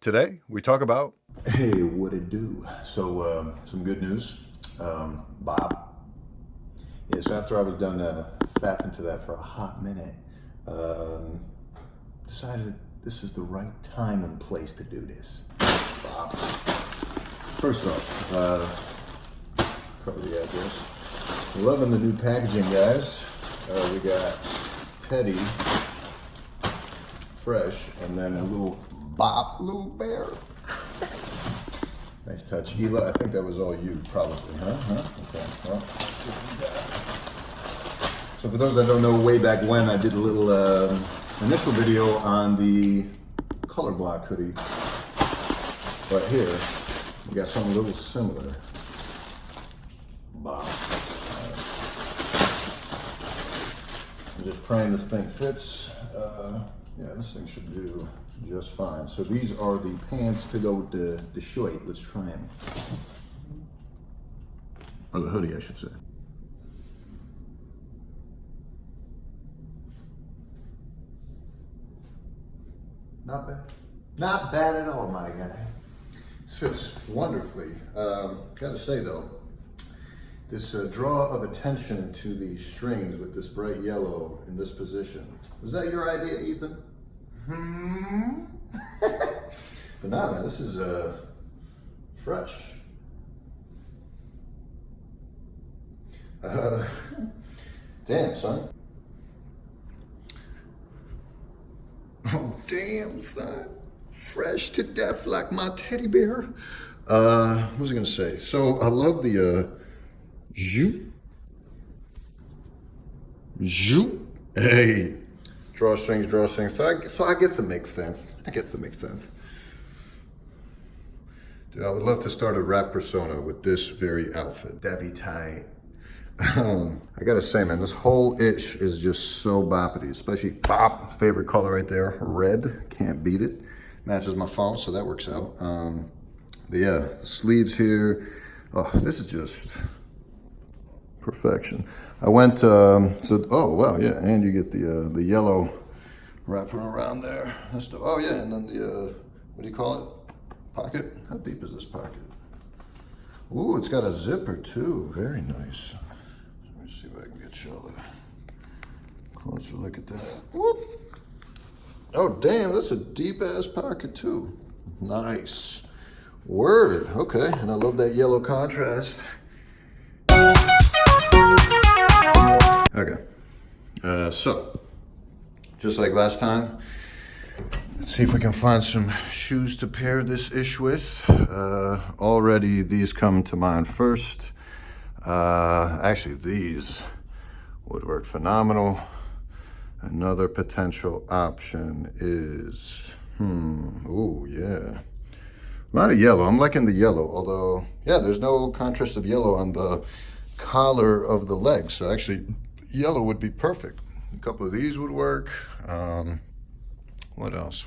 Today, we talk about... Hey, what it do? So, some good news. Bob. Yeah, so after I was done fapping to that for a hot minute, decided this is the right time and place to do this. Bob. First off, cover the address. Loving the new packaging, guys. We got Teddy, fresh, and then a little Bob, little bear. Nice touch. Hila, I think that was all you, probably, huh? Okay, well, so for those that don't know, way back when I did a little initial video on the color block hoodie. But here, we got something a little similar. Bob. I'm just praying this thing fits. Yeah, this thing should do just fine. So these are the pants to go with the shirt. Let's try them. Or the hoodie, I should say. Not bad. Not bad at all, my guy. This fits wonderfully. Gotta say though, this draw of attention to the strings with this bright yellow in this position. Was that your idea, Ethan? But nah, man, this is fresh. Damn, son. Oh, damn, son. Fresh to death like my teddy bear. What was I gonna say? So I love the Zoop. Hey. Drawstrings. So I guess it makes sense. Dude, I would love to start a rap persona with this very outfit. That'd be tight. I gotta say, man, this whole ish is just so boppity, especially bop, favorite color right there, red, can't beat it. Matches my phone, so that works out. But yeah, sleeves here. Oh, this is just perfection. I went, oh wow, yeah, and you get the yellow wrapping around there. Oh yeah, and then the, what do you call it? Pocket? How deep is this pocket? Ooh, it's got a zipper too, very nice. Let me see if I can get y'all a closer look at that. Whoop. Oh damn, that's a deep ass pocket too. Nice. Word, okay, and I love that yellow contrast. Okay, so just like last time, let's see if we can find some shoes to pair this ish with. Already these come to mind first. Actually, these would work phenomenal. Another potential option is, oh yeah. A lot of yellow, I'm liking the yellow, although, yeah, there's no contrast of yellow on the collar of the leg, so actually yellow would be perfect. A couple of these would work. What else?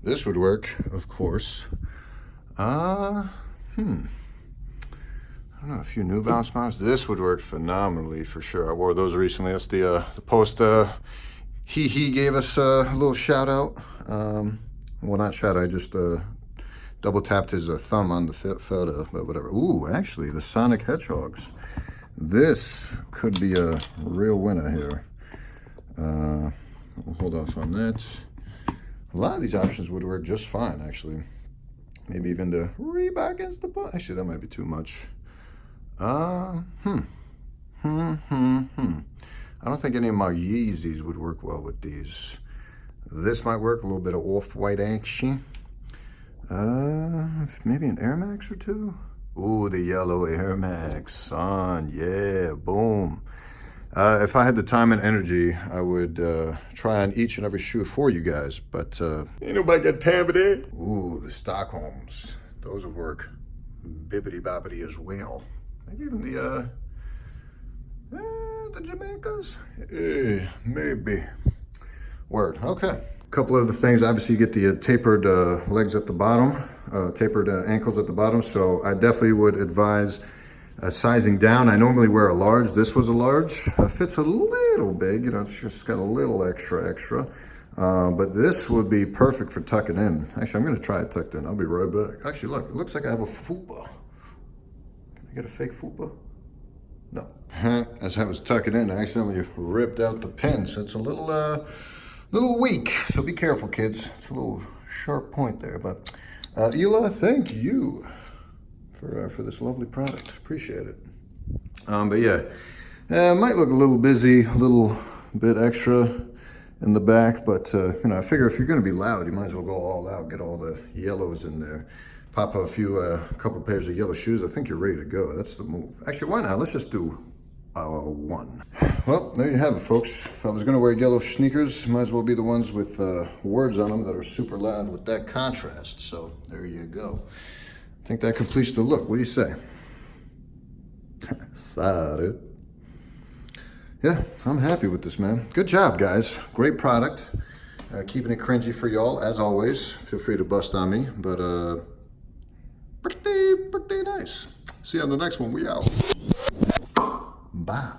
This would work, of course. I don't know, a few New Balance models. This would work phenomenally for sure. I wore those recently. That's the post he gave us a little shout out. Well, not shout out, I just double tapped his thumb on the photo, but whatever. Ooh, actually, the Sonic Hedgehogs. This could be a real winner here. We'll hold off on that. A lot of these options would work just fine, actually. Maybe even the Reebok against the butt. Actually, that might be too much. I don't think any of my Yeezys would work well with these. This might work, a little bit of off-white action. Maybe an Air Max or two. Ooh, the yellow Air Max, son, yeah, boom. If I had the time and energy, I would try on each and every shoe for you guys, but ain't nobody got time for that. Ooh, the Stockholms, those would work bibbity-bobbity as well. Maybe even the Jamaicas? Yeah, maybe. Word, okay. Couple of the things, obviously you get the tapered legs at the bottom, tapered ankles at the bottom, so I definitely would advise sizing down. I normally wear a large. This was a large. Fits a little big, you know, it's just got a little extra. But this would be perfect for tucking in. Actually, I'm gonna try it tucked in. I'll be right back. Actually, look, it looks like I have a fupa. Can I get a fake fupa? No. As I was tucking in, I accidentally ripped out the pin, so it's a little weak. So be careful, kids. It's a little sharp point there, but hila, thank you for this lovely product. Appreciate it. But yeah, it might look a little busy, a little bit extra in the back, but you know, I figure if you're gonna be loud, you might as well go all out, get all the yellows in there. Pop a couple pairs of yellow shoes. I think you're ready to go. That's the move. Actually, why not? Let's just do one. Well, there you have it, folks. If I was gonna wear yellow sneakers, might as well be the ones with words on them that are super loud with that contrast. So there you go. I think that completes the look. What do you say? Sorry. Yeah, I'm happy with this, man. Good job, guys. Great product. Keeping it cringy for y'all, as always. Feel free to bust on me, but pretty nice. See you on the next one. We out. Bye.